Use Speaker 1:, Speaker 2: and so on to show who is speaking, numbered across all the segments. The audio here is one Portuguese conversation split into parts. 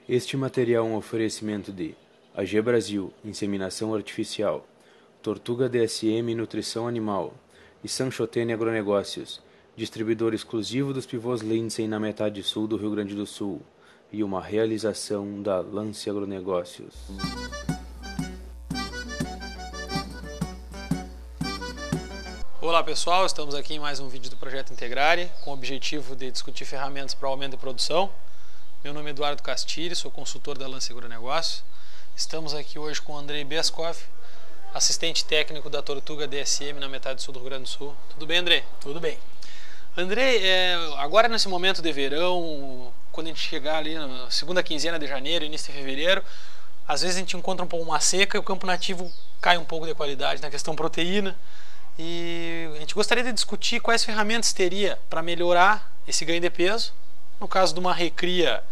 Speaker 1: Este material é um oferecimento de AG Brasil, Inseminação Artificial, Tortuga DSM Nutrição Animal e Sanchotene Agronegócios, distribuidor exclusivo dos pivôs Lindsay na metade sul do Rio Grande do Sul, e uma realização da Lance Agronegócios.
Speaker 2: Olá pessoal, estamos aqui em mais um vídeo do Projeto Integrare, com o objetivo de discutir ferramentas para o aumento de produção. Meu nome é Eduardo Castilho, sou consultor da Lance Agronegócios. Estamos aqui hoje com o Andrei Beskov, assistente técnico da Tortuga DSM na metade sul do Rio Grande do Sul. Tudo bem, Andrei?
Speaker 3: Tudo bem.
Speaker 2: Andrei, agora nesse momento de verão, quando a gente chegar ali na segunda quinzena de janeiro, início de fevereiro, às vezes a gente encontra um pouco uma seca e o campo nativo cai um pouco de qualidade na questão proteína. E a gente gostaria de discutir quais ferramentas teria para melhorar esse ganho de peso, no caso de uma recria,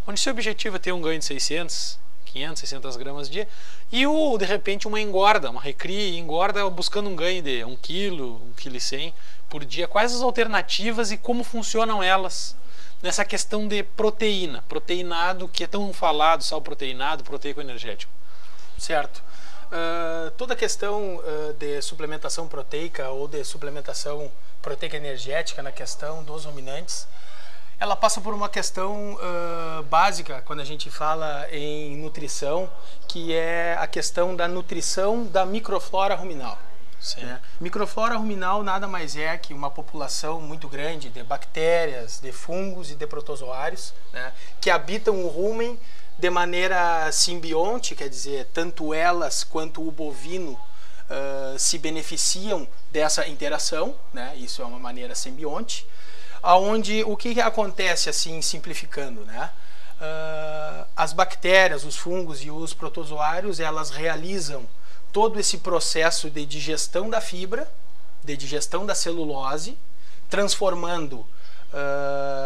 Speaker 2: onde seu objetivo é ter um ganho de 600, 500, 600 gramas dia, e de repente uma engorda, uma recria e engorda buscando um ganho de 1 kg, 1,1 kg por dia. Quais as alternativas e como funcionam elas nessa questão de proteína, proteinado, que é tão falado, sal proteinado, proteico energético?
Speaker 3: Certo. Toda a questão de suplementação proteica ou de suplementação proteica energética na questão dos ruminantes, ela passa por uma questão básica quando a gente fala em nutrição, que é a questão da nutrição da microflora ruminal. Né? Microflora ruminal nada mais é que uma população muito grande de bactérias, de fungos e de protozoários, né, que habitam o rumen de maneira simbionte, quer dizer, tanto elas quanto o bovino se beneficiam dessa interação, né? Isso é uma maneira simbionte, aonde o que acontece, assim, simplificando, né? As bactérias, os fungos e os protozoários, elas realizam todo esse processo de digestão da fibra, de digestão da celulose, transformando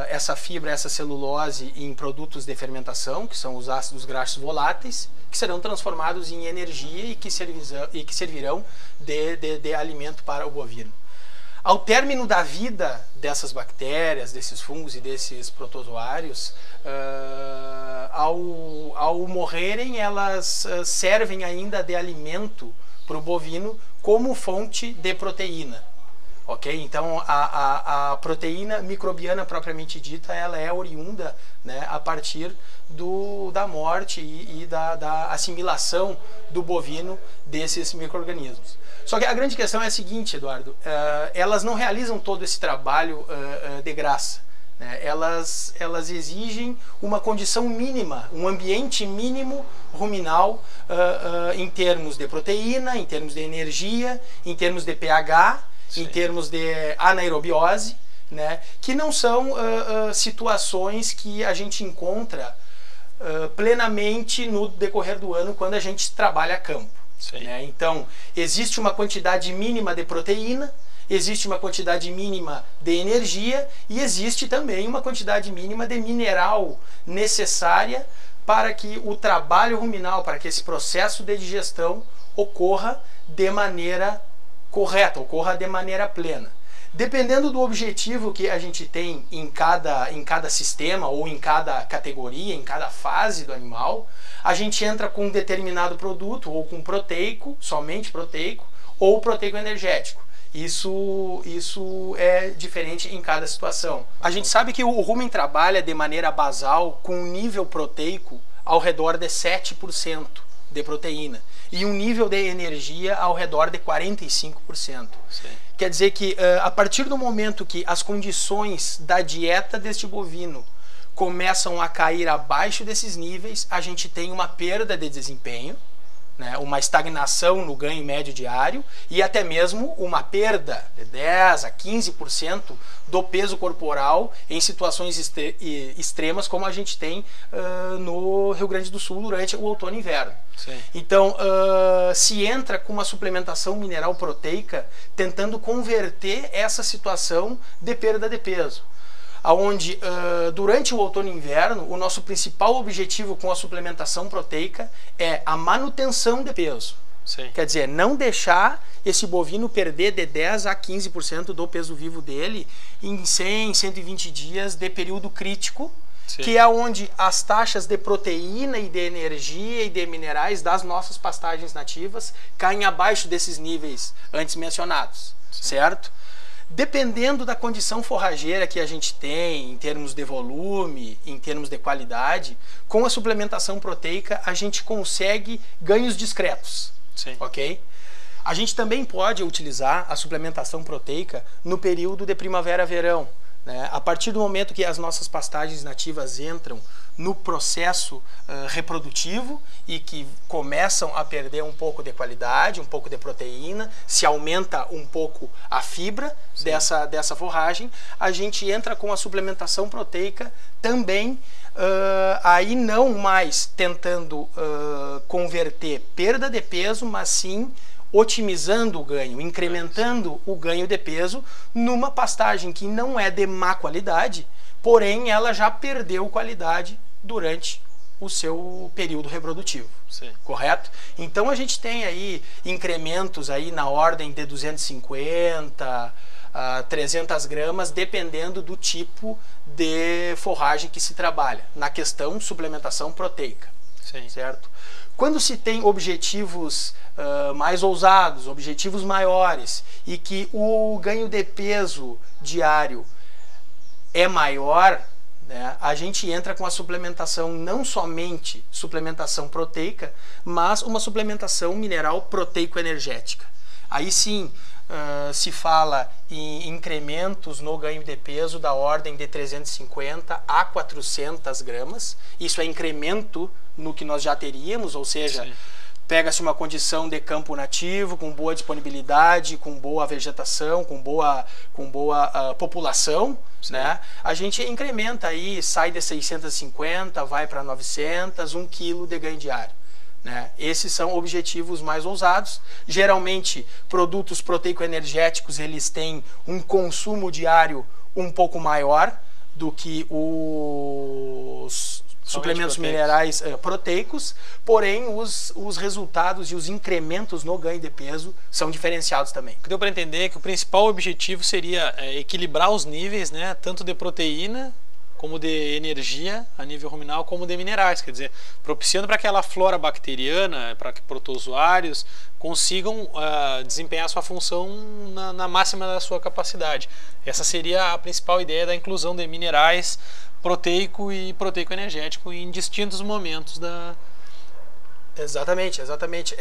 Speaker 3: essa fibra, essa celulose em produtos de fermentação, que são os ácidos graxos voláteis, que serão transformados em energia e que servirão de alimento para o bovino. Ao término da vida dessas bactérias, desses fungos e desses protozoários, ao morrerem, elas servem ainda de alimento para o bovino como fonte de proteína. Ok? Então a proteína microbiana propriamente dita, ela é oriunda, né, a partir da morte e da assimilação do bovino desses micro-organismos. Só que a grande questão é a seguinte, Eduardo, elas não realizam todo esse trabalho de graça. Né? Elas exigem uma condição mínima, um ambiente mínimo ruminal em termos de proteína, em termos de energia, em termos de pH, Sim. Em termos de anaerobiose, né, que não são situações que a gente encontra plenamente no decorrer do ano quando a gente trabalha a campo. Né? Então, existe uma quantidade mínima de proteína, existe uma quantidade mínima de energia e existe também uma quantidade mínima de mineral necessária para que o trabalho ruminal, para que esse processo de digestão ocorra de maneira correta, ocorra de maneira plena. Dependendo do objetivo que a gente tem em cada sistema ou em cada categoria, em cada fase do animal, a gente entra com um determinado produto, ou com proteico, somente proteico, ou proteico energético. Isso é diferente em cada situação. A gente sabe que o rumen trabalha de maneira basal com um nível proteico ao redor de 7% de proteína e um nível de energia ao redor de 45%. Sim. Quer dizer que a partir do momento que as condições da dieta deste bovino começam a cair abaixo desses níveis, a gente tem uma perda de desempenho, né, uma estagnação no ganho médio diário e até mesmo uma perda de 10 a 15% do peso corporal em situações extremas como a gente tem no Rio Grande do Sul durante o outono e inverno. Sim. Então, se entra com uma suplementação mineral proteica tentando converter essa situação de perda de peso. Onde durante o outono e inverno, o nosso principal objetivo com a suplementação proteica é a manutenção de peso. Sim. Quer dizer, não deixar esse bovino perder de 10 a 15% do peso vivo dele em 100, 120 dias de período crítico
Speaker 2: Sim.
Speaker 3: que é onde as taxas de proteína e de energia e de minerais das nossas pastagens nativas caem abaixo desses níveis antes mencionados, certo? Dependendo da condição forrageira que a gente tem, em termos de volume, em termos de qualidade, com a suplementação proteica a gente consegue ganhos discretos,
Speaker 2: Sim.
Speaker 3: ok? A gente também pode utilizar a suplementação proteica no período de primavera-verão, né? A partir do momento que as nossas pastagens nativas entram no processo reprodutivo e que começam a perder um pouco de qualidade, um pouco de proteína, se aumenta um pouco a fibra dessa forragem, a gente entra com a suplementação proteica também, aí não mais tentando converter perda de peso, mas sim otimizando o ganho, incrementando o ganho de peso numa pastagem que não é de má qualidade, porém ela já perdeu qualidade durante o seu período reprodutivo.
Speaker 2: Sim.
Speaker 3: Correto? Então a gente tem aí incrementos aí na ordem de 250 a 300 gramas, dependendo do tipo de forragem que se trabalha, na questão suplementação proteica.
Speaker 2: Sim.
Speaker 3: Certo? Quando se tem objetivos mais ousados, objetivos maiores, e que o ganho de peso diário é maior, né, a gente entra com a suplementação, não somente suplementação proteica, mas uma suplementação mineral proteico-energética. Aí sim, se fala em incrementos no ganho de peso da ordem de 350 a 400 gramas. Isso é incremento no que nós já teríamos, ou seja, pega-se uma condição de campo nativo, com boa disponibilidade, com boa vegetação, com boa população, né? A gente incrementa aí, sai de 650, vai para 900, 1 kg de ganho diário. Né? Esses são objetivos mais ousados. Geralmente, produtos proteico-energéticos eles têm um consumo diário um pouco maior do que os suplementos minerais proteicos, porém os resultados e os incrementos no ganho de peso são diferenciados também.
Speaker 2: O que deu para entender é que o principal objetivo seria equilibrar os níveis, né, tanto de proteína como de energia a nível ruminal, como de minerais, quer dizer, propiciando para que aquela flora bacteriana, para que protozoários consigam desempenhar sua função na máxima da sua capacidade. Essa seria a principal ideia da inclusão de minerais proteico e proteico-energético em distintos momentos da...
Speaker 3: Exatamente, exatamente.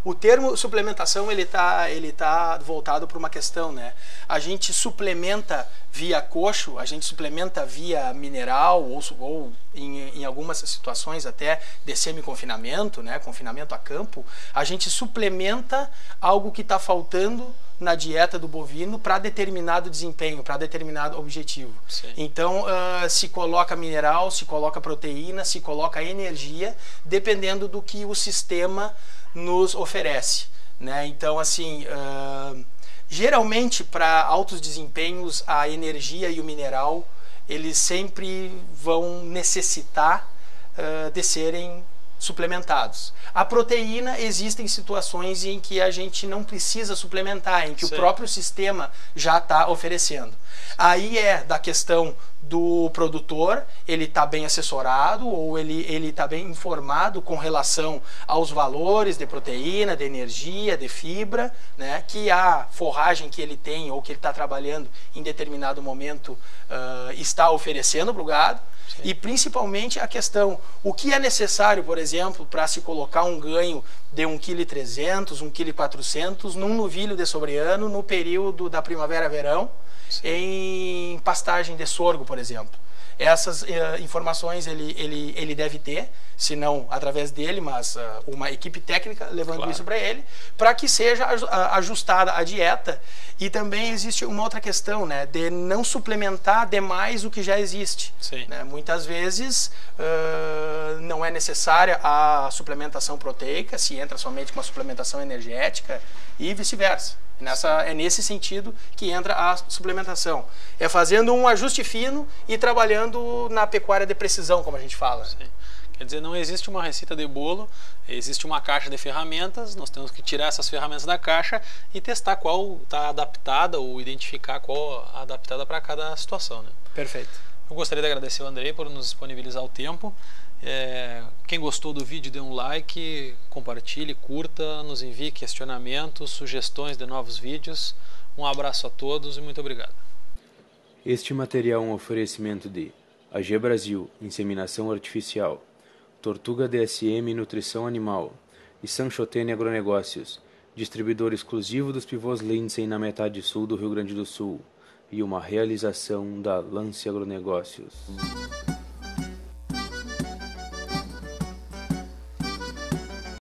Speaker 3: O termo suplementação ele tá voltado para uma questão, né? A gente suplementa via coxo, a gente suplementa via mineral ou em algumas situações até de semi-confinamento, né? Confinamento a campo. A gente suplementa algo que está faltando na dieta do bovino para determinado desempenho, para determinado objetivo.
Speaker 2: Sim.
Speaker 3: Então, se coloca mineral, se coloca proteína, se coloca energia, dependendo do que o sistema nos oferece, né? Então, assim, geralmente para altos desempenhos, a energia e o mineral, eles sempre vão necessitar de serem suplementados. A proteína, existem situações em que a gente não precisa suplementar, em que
Speaker 2: Sim.
Speaker 3: o próprio sistema já está oferecendo. Aí é da questão do produtor, ele está bem assessorado ou ele está bem informado com relação aos valores de proteína, de energia, de fibra, né, que a forragem que ele tem ou que ele está trabalhando em determinado momento está oferecendo para o gado.
Speaker 2: Sim.
Speaker 3: E principalmente a questão, o que é necessário, por exemplo, para se colocar um ganho de 1,3 kg, 1,4 kg num novilho de sobreano no período da primavera-verão, em pastagem de sorgo, por exemplo. Essas informações ele deve ter, se não através dele, mas uma equipe técnica levando
Speaker 2: Claro.
Speaker 3: isso para ele, para que seja ajustada a dieta. E também existe uma outra questão, né, de não suplementar demais o que já existe.
Speaker 2: Sim.
Speaker 3: Né? Muitas vezes não é necessária a suplementação proteica, se entra somente com a suplementação energética e vice-versa. É nesse sentido que entra a suplementação. É fazendo um ajuste fino e trabalhando na pecuária de precisão, como a gente fala.
Speaker 2: Sim. Quer dizer, não existe uma receita de bolo, existe uma caixa de ferramentas, nós temos que tirar essas ferramentas da caixa e testar qual está adaptada ou identificar qual adaptada para cada situação, né?
Speaker 3: Perfeito.
Speaker 2: Eu gostaria de agradecer ao Andrei por nos disponibilizar o tempo. Quem gostou do vídeo, dê um like, compartilhe, curta, nos envie questionamentos, sugestões de novos vídeos. Um abraço a todos e muito obrigado.
Speaker 1: Este material é um oferecimento de AG Brasil, Inseminação Artificial, Tortuga DSM, Nutrição Animal e Sanchotene Agronegócios, distribuidor exclusivo dos pivôs Lindsay na metade sul do Rio Grande do Sul, e uma realização da Lance Agronegócios.